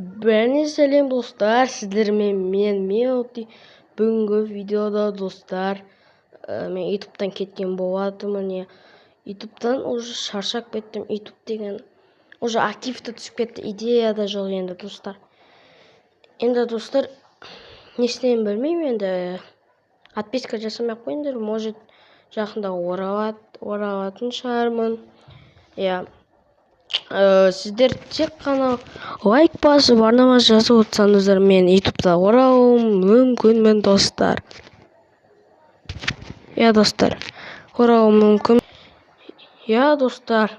Бәріне сәлем достар, сіздермен мен Меоти. Бүгінгі видеода достар, мен ютубтан кеткен болатым. Міне ютубтан уже шаршап кеттім. Ютуб деген уже активті түсіп кетті, идея да жоқ енді достар. Енді достар, не істейін білмеймін, енді подписка жасамай ақ қойыңдар, может жақында оралатын шығармын. Иә. Сіздер тек қана лайк басып, арнама жазып отырсаңыздар, мен ютубта оралуым мүмкінмін достар. Иә достар, оралуым мүмкін. Иә достар,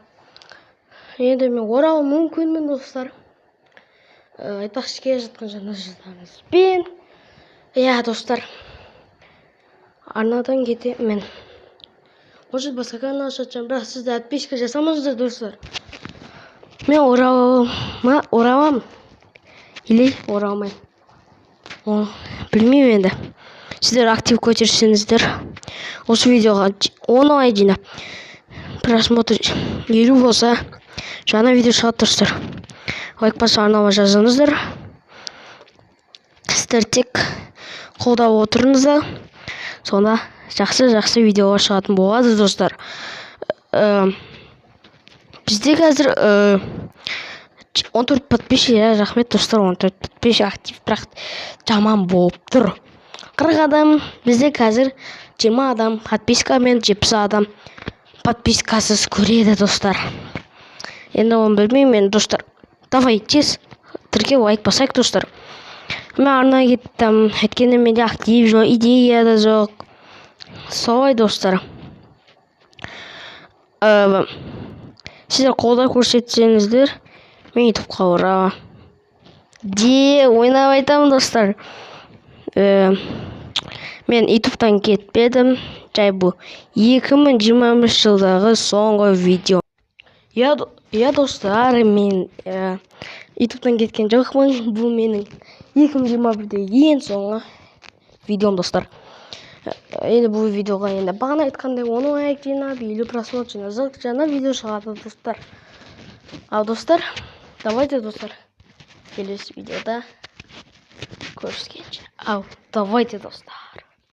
енді мен оралуым мүмкінмін достар. Айтпақшы келе жатқан жаңа жылдарыңызбен. Иә достар, арнадан кетемін мен. Может басқа канал ашатын, бірақ сіздер подписка жасамаңыздар достар. Мен оралам или оралмай, білмеймін енді. Сіздер актив көтерсеңіздер, осы видеоға 10 лайк жинап, просмотр 50 болса, жаңа видео шығады достар. Лайк басып арнама жазыңыздар. Сіздер тек қолдап отырыңыздар, сонда жақсы видеолар шығатын болады достар. Бізде қазір 14 подписчик, рахмет достар, 14 подписчик актив, бірақ жаман болып тұр. 40 адам, бізде қазір 20 адам подпискамен, 70 адам подпискасыз көреді достар. Енді оны білмеймін достар. Давай тез тіркеп лайк басайық достар. Мен арнайы кеттім, өйткені менде актив жоқ, идея да жоқ. Солай достар. Сіздер қолдау көрсетсеңіздер, мен ютубқа оралам. Ойнап айтамын достар. Мен ютубтан кетпедім. Жай бұл 2023 жылдағы соңғы видео. Я достар, мен ютубтан кеткен жоқпын. Бұл менің 2021-де ең соңғы видеом достар. Енді бұл видеоға енді бағана айтқандай 10 лайк жинап, 50 просмотр жинасақ, жаңа видео шығады достар. Ал достар, давайте достар, келесі видеода көріскенше. Давайте достар.